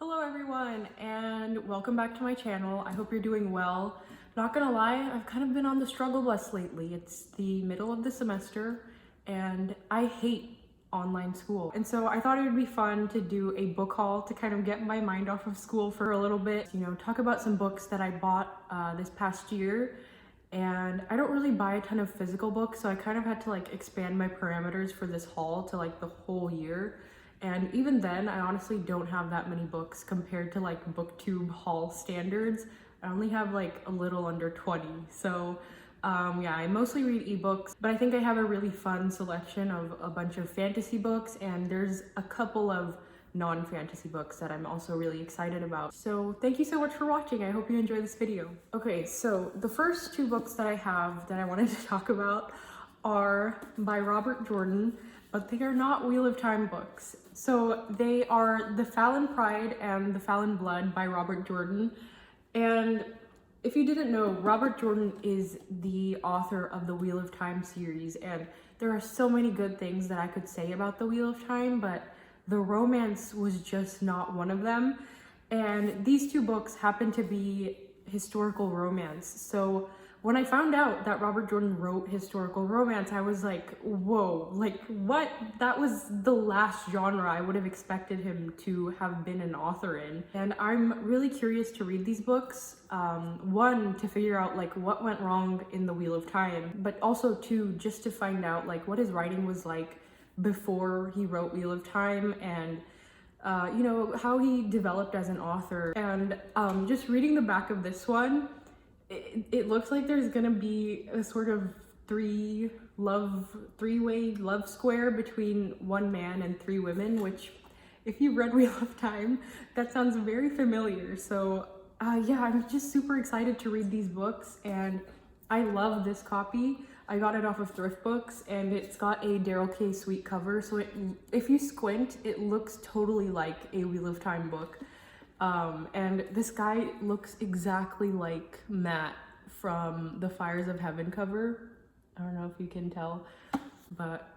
Hello everyone and welcome back to my channel. I hope you're doing well. Not gonna lie, I've kind of been on the struggle bus lately. It's the middle of the semester and I hate online school. And so I thought it would be fun to do a book haul to kind of get my mind off of school for a little bit. You know, talk about some books that I bought this past year. And I don't really buy a ton of physical books, so I kind of had to like expand my parameters for this haul to like the whole year. And even then, I honestly don't have that many books compared to like booktube haul standards. I only have like a little under 20. So yeah, I mostly read ebooks, but I think I have a really fun selection of a bunch of fantasy books, and there's a couple of non-fantasy books that I'm also really excited about. So thank you so much for watching. I hope you enjoy this video. Okay, so the first two books that I have that I wanted to talk about are by Robert Jordan, but they are not Wheel of Time books. So they are The Fallon Pride and The Fallon Blood by Robert Jordan. And if you didn't know, Robert Jordan is the author of the Wheel of Time series, and there are so many good things that I could say about the Wheel of Time, but the romance was just not one of them. And these two books happen to be historical romance. So when I found out that Robert Jordan wrote historical romance, I was like, whoa, like what? That was the last genre I would have expected him to have been an author in. And I'm really curious to read these books. One, to figure out like what went wrong in the Wheel of Time, but also two, just to find out like what his writing was like before he wrote Wheel of Time, and you know, how he developed as an author. And just reading the back of this one, it looks like there's gonna be a sort of three-way love square between one man and three women, which if you've read Wheel of Time, that sounds very familiar. So yeah, I'm just super excited to read these books, and I love this copy. I got it off of Thrift Books, and it's got a Daryl K. Sweet cover, so if you squint, it looks totally like a Wheel of Time book. And this guy looks exactly like Matt from the Fires of Heaven cover. I don't know if you can tell, but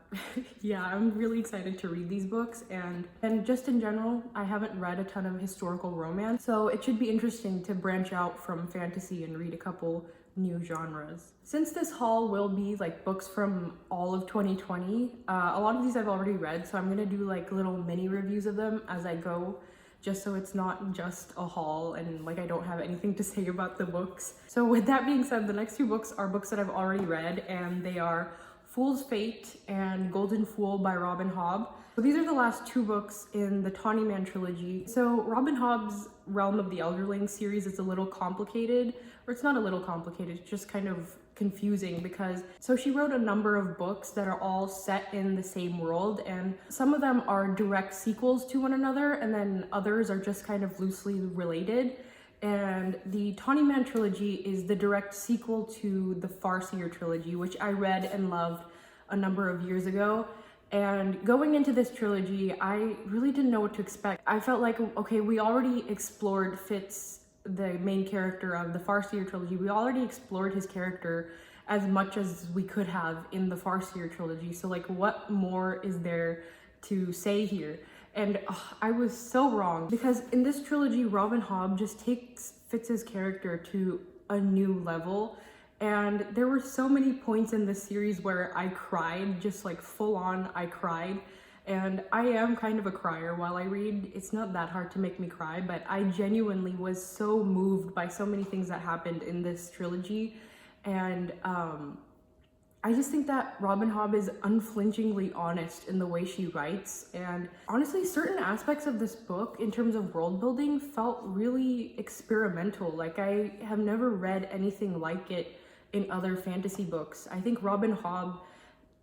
yeah, I'm really excited to read these books. And just in general, I haven't read a ton of historical romance, so it should be interesting to branch out from fantasy and read a couple new genres. Since this haul will be like books from all of 2020, a lot of these I've already read, so I'm gonna do like little mini reviews of them as I go, just so it's not just a haul and like I don't have anything to say about the books. So with that being said, the next two books are books that I've already read, and they are Fool's Fate and Golden Fool by Robin Hobb. So these are the last two books in the Tawny Man trilogy. So Robin Hobb's Realm of the Elderling series is a little complicated, or it's not a little complicated, it's just kind of confusing because so she wrote a number of books that are all set in the same world, and some of them are direct sequels to one another, and then others are just kind of loosely related. And the Tawny Man trilogy is the direct sequel to the Farseer trilogy, which I read and loved a number of years ago. And going into this trilogy, I really didn't know what to expect. I felt like, okay, we already explored Fitz, the main character of the Farseer trilogy. We already explored his character as much as we could have in the Farseer trilogy. So like, what more is there to say here? And I was so wrong, because in this trilogy, Robin Hobb just takes Fitz's character to a new level. And there were so many points in this series where I cried, just like full on, I cried. And I am kind of a crier while I read. It's not that hard to make me cry, but I genuinely was so moved by so many things that happened in this trilogy. And I just think that Robin Hobb is unflinchingly honest in the way she writes. And honestly, certain aspects of this book in terms of world building felt really experimental. Like I have never read anything like it in other fantasy books. I think Robin Hobb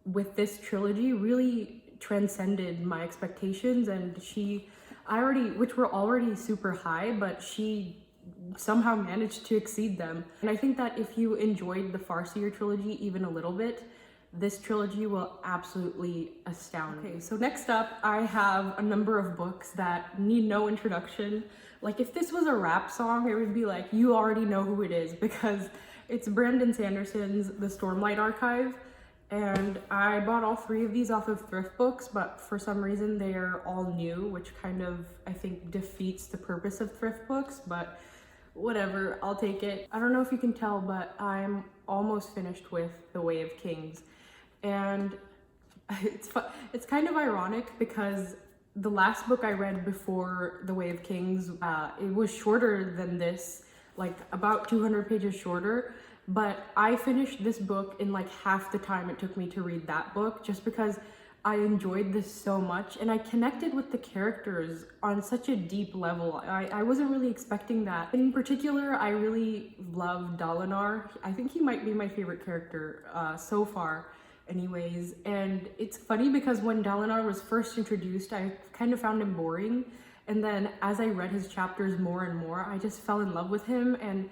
with this trilogy really transcended my expectations, and which were already super high, but she somehow managed to exceed them. And I think that if you enjoyed the Farseer trilogy even a little bit, this trilogy will absolutely astound me. Okay, so next up, I have a number of books that need no introduction. Like if this was a rap song, it would be like, you already know who it is, because it's Brandon Sanderson's The Stormlight Archive. And I bought all 3 of these off of thrift books, but for some reason they are all new, which kind of, I think, defeats the purpose of thrift books, but whatever, I'll take it. I don't know if you can tell, but I'm almost finished with The Way of Kings. And it's kind of ironic because the last book I read before The Way of Kings, it was shorter than this, like about 200 pages shorter. But I finished this book in like half the time it took me to read that book, just because I enjoyed this so much and I connected with the characters on such a deep level. I wasn't really expecting that. In particular, I really love Dalinar. I think he might be my favorite character so far anyways. And it's funny because when Dalinar was first introduced, I kind of found him boring. And then as I read his chapters more and more, I just fell in love with him. And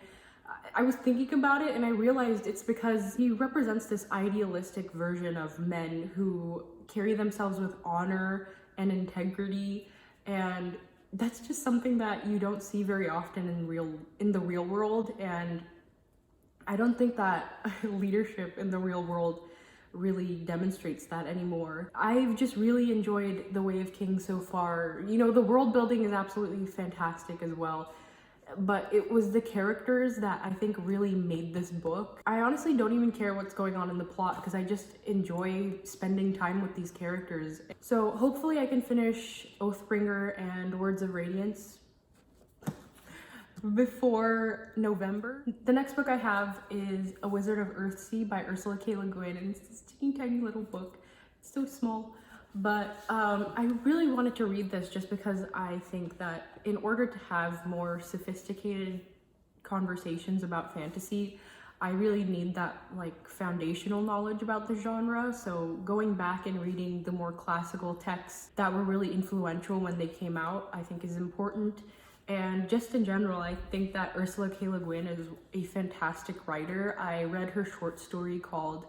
I was thinking about it and I realized it's because he represents this idealistic version of men who carry themselves with honor and integrity, and that's just something that you don't see very often in the real world. And I don't think that leadership in the real world really demonstrates that anymore. I've just really enjoyed The Way of Kings so far. You know, the world building is absolutely fantastic as well, but it was the characters that I think really made this book. I honestly don't even care what's going on in the plot because I just enjoy spending time with these characters. So hopefully I can finish Oathbringer and Words of Radiance before November. The next book I have is A Wizard of Earthsea by Ursula K. Le Guin, and it's this teeny tiny little book. It's so small. But I really wanted to read this just because I think that in order to have more sophisticated conversations about fantasy, I really need that like foundational knowledge about the genre. So going back and reading the more classical texts that were really influential when they came out, I think is important. And just in general, I think that Ursula K. Le Guin is a fantastic writer. I read her short story called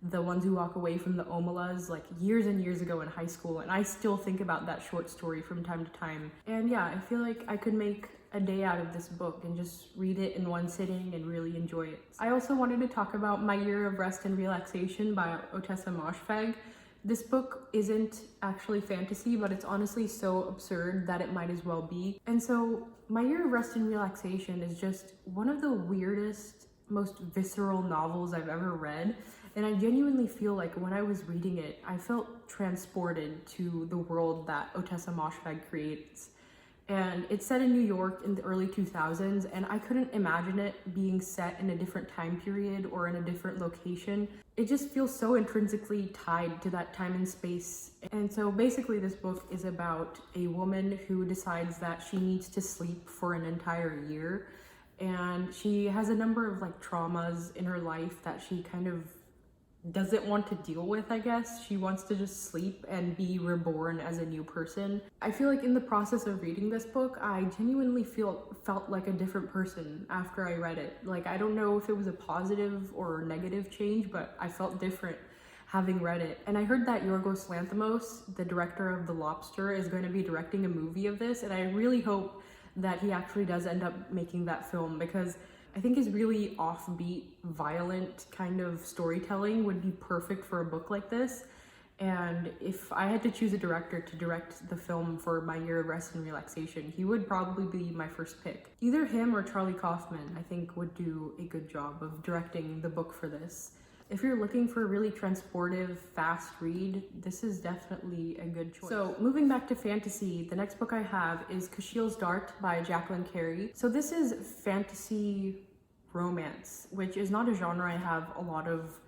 The Ones Who Walk Away from the Omelas like years and years ago in high school, and I still think about that short story from time to time. And yeah, I feel like I could make a day out of this book and just read it in one sitting and really enjoy it. I also wanted to talk about My Year of Rest and Relaxation by Ottessa Moshfegh. This book isn't actually fantasy, but it's honestly so absurd that it might as well be. And so My Year of Rest and Relaxation is just one of the weirdest, most visceral novels I've ever read. And I genuinely feel like when I was reading it, I felt transported to the world that Ottessa Moshfegh creates. And it's set in New York in the early 2000s, and I couldn't imagine it being set in a different time period or in a different location. It just feels so intrinsically tied to that time and space. And so basically this book is about a woman who decides that she needs to sleep for an entire year. And she has a number of like traumas in her life that she kind of doesn't want to deal with, I guess. She wants to just sleep and be reborn as a new person. I feel like in the process of reading this book, I genuinely felt like a different person after I read it. Like, I don't know if it was a positive or negative change, but I felt different having read it. And I heard that Yorgos Lanthimos, the director of The Lobster, is going to be directing a movie of this, and I really hope that he actually does end up making that film, because I think his really offbeat, violent kind of storytelling would be perfect for a book like this. And if I had to choose a director to direct the film for My Year of Rest and Relaxation, he would probably be my first pick. Either him or Charlie Kaufman, I think, would do a good job of directing the book for this. If you're looking for a really transportive, fast read, this is definitely a good choice. So moving back to fantasy, the next book I have is Kushiel's Dart by Jacqueline Carey. So this is fantasy romance, which is not a genre I have a lot of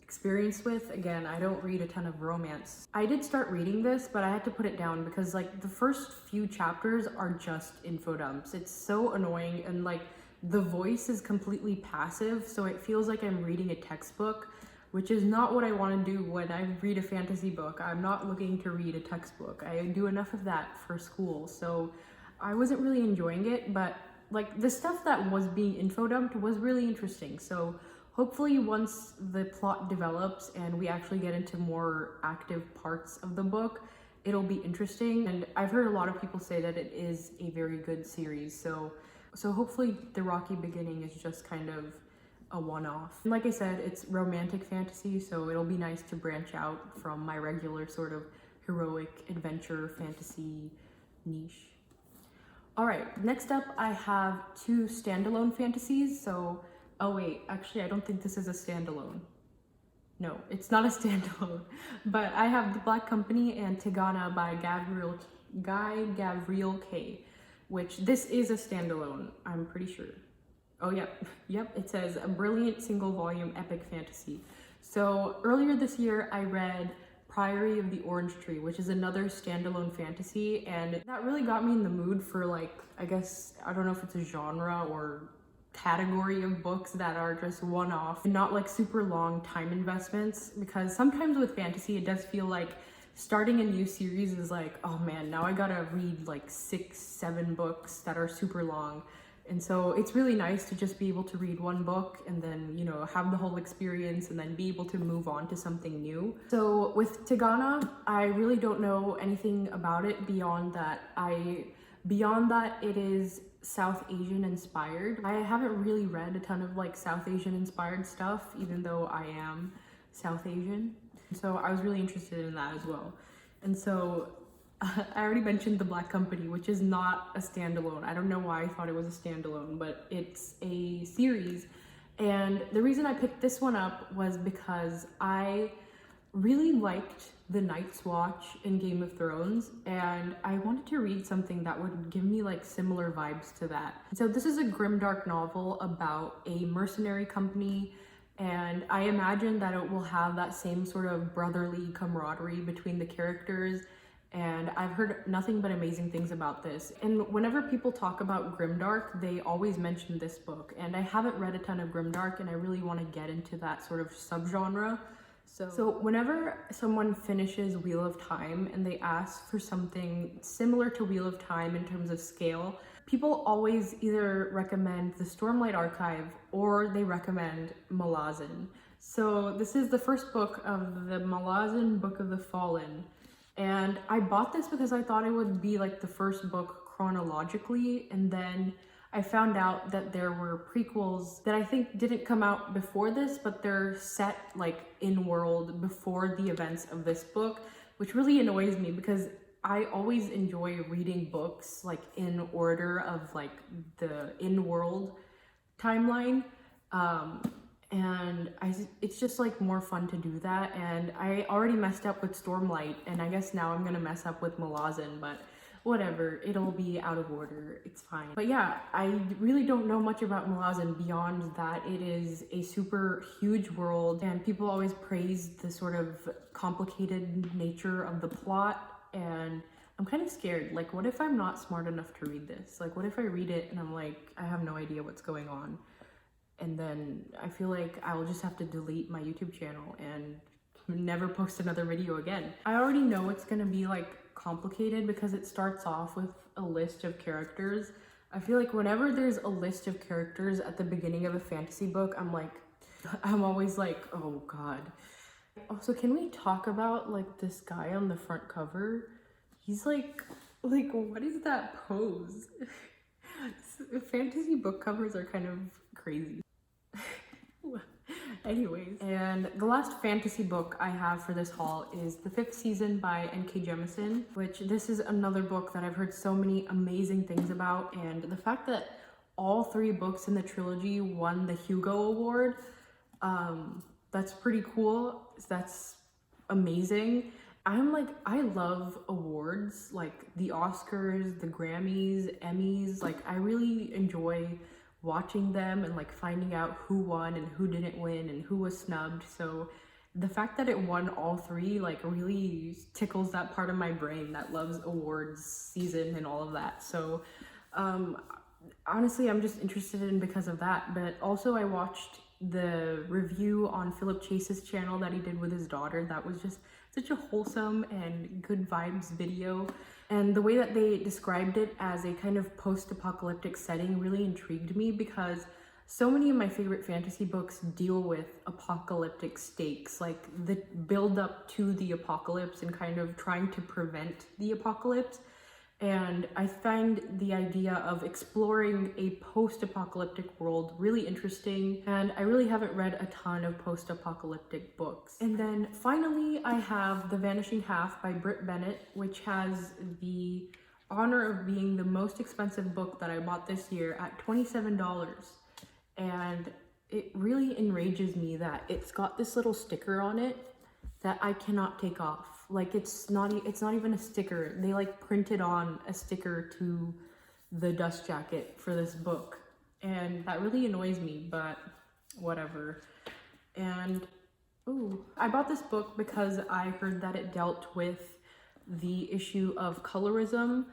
experience with. Again, I don't read a ton of romance. I did start reading this, but I had to put it down because like the first few chapters are just info dumps. It's so annoying, and like the voice is completely passive, so it feels like I'm reading a textbook, which is not what I want to do when I read a fantasy book. I'm not looking to read a textbook. I do enough of that for school, so I wasn't really enjoying it, but like the stuff that was being info dumped was really interesting. So hopefully once the plot develops and we actually get into more active parts of the book, it'll be interesting. And I've heard a lot of people say that it is a very good series. So hopefully the rocky beginning is just kind of a one-off. And like I said, it's romantic fantasy, so it'll be nice to branch out from my regular sort of heroic adventure fantasy niche. All right, next up I have 2 standalone fantasies. So, oh wait, actually I don't think this is a standalone. No, it's not a standalone, but I have The Black Company and Tigana by Guy Gavriel K, which this is a standalone, I'm pretty sure. Oh, yep, it says a brilliant single volume epic fantasy. So earlier this year, I read Priory of the Orange Tree, which is another standalone fantasy, and that really got me in the mood for, like, I guess, I don't know if it's a genre or category of books that are just one-off and not like super long time investments, because sometimes with fantasy it does feel like starting a new series is like, oh man, now I gotta read like 6-7 books that are super long. And so it's really nice to just be able to read one book and then, you know, have the whole experience and then be able to move on to something new. So with Tigana, I really don't know anything about it beyond that it is South Asian inspired. I haven't really read a ton of like South Asian inspired stuff, even though I am South Asian. So I was really interested in that as well. And so I already mentioned The Black Company, which is not a standalone. I don't know why I thought it was a standalone, but it's a series. And the reason I picked this one up was because I really liked The Night's Watch in Game of Thrones, and I wanted to read something that would give me like similar vibes to that. So this is a grimdark novel about a mercenary company, and I imagine that it will have that same sort of brotherly camaraderie between the characters, and I've heard nothing but amazing things about this. And whenever people talk about grimdark, they always mention this book, and I haven't read a ton of grimdark, and I really want to get into that sort of subgenre. So whenever someone finishes Wheel of Time and they ask for something similar to Wheel of Time in terms of scale, people always either recommend the Stormlight Archive or they recommend Malazan. So this is the first book of the Malazan Book of the Fallen. And I bought this because I thought it would be like the first book chronologically, and then I found out that there were prequels that I think didn't come out before this, but they're set like in world before the events of this book, which really annoys me because I always enjoy reading books like in order of like the in-world timeline. And it's just like more fun to do that. And I already messed up with Stormlight, and I guess now I'm gonna mess up with Malazan, but whatever, it'll be out of order, it's fine. But yeah, I really don't know much about Malazan beyond that it is a super huge world, and people always praise the sort of complicated nature of the plot, and I'm kind of scared. Like, what if I'm not smart enough to read this? Like, what if I read it and I'm like, I have no idea what's going on? And then I feel like I'll just have to delete my YouTube channel and never post another video again. I already know it's gonna be like complicated because it starts off with a list of characters. I feel like whenever there's a list of characters at the beginning of a fantasy book, I'm always like, oh god. Also, can we talk about like this guy on the front cover? He's like what is that pose? Fantasy book covers are kind of crazy. Anyways, and the last fantasy book I have for this haul is The Fifth Season by N.K. Jemisin, which this is another book that I've heard so many amazing things about, and the fact that all 3 books in the trilogy won the Hugo Award, that's pretty cool. That's amazing. I love awards, like the Oscars, the Grammys, Emmys. Like, I really enjoy watching them and like finding out who won and who didn't win and who was snubbed. So the fact that it won all 3 like really tickles that part of my brain that loves awards season and all of that. So honestly, I'm just interested in because of that. But also I watched the review on Philip Chase's channel that he did with his daughter. That was just such a wholesome and good vibes video. And the way that they described it as a kind of post-apocalyptic setting really intrigued me, because so many of my favorite fantasy books deal with apocalyptic stakes, like the build up to the apocalypse and kind of trying to prevent the apocalypse. And I find the idea of exploring a post-apocalyptic world really interesting, and I really haven't read a ton of post-apocalyptic books. And then finally, I have The Vanishing Half by Britt Bennett, which has the honor of being the most expensive book that I bought this year at $27. And it really enrages me that it's got this little sticker on it that I cannot take off. Like it's not even a sticker. They like printed on a sticker to the dust jacket for this book. And that really annoys me, but whatever. And I bought this book because I heard that it dealt with the issue of colorism.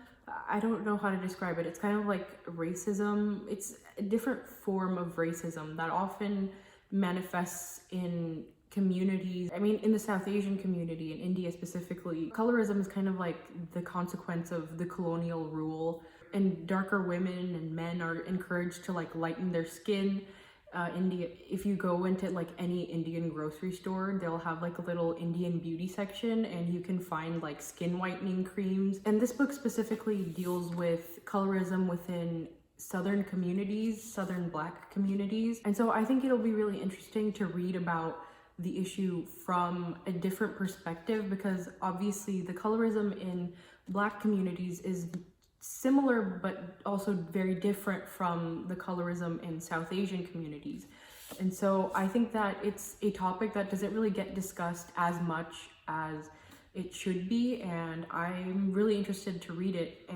I don't know how to describe it. It's kind of like racism. It's a different form of racism that often manifests in communities. I mean, in the South Asian community, in India specifically, colorism is kind of like the consequence of the colonial rule, and darker women and men are encouraged to like lighten their skin. India, if you go into like any Indian grocery store, they'll have like a little Indian beauty section, and you can find like skin whitening creams. And this book specifically deals with colorism within Southern communities, Southern Black communities. And so I think it'll be really interesting to read about the issue from a different perspective, because obviously the colorism in Black communities is similar but also very different from the colorism in South Asian communities. And so I think that it's a topic that doesn't really get discussed as much as it should be, and I'm really interested to read it.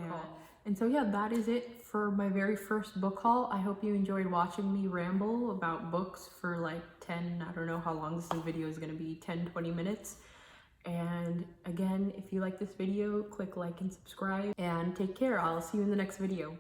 And so yeah, that is it for my very first book haul. I hope you enjoyed watching me ramble about books for like 10, I don't know how long this video is gonna be, 10-20 minutes. And again, if you like this video, click like and subscribe, and take care. I'll see you in the next video.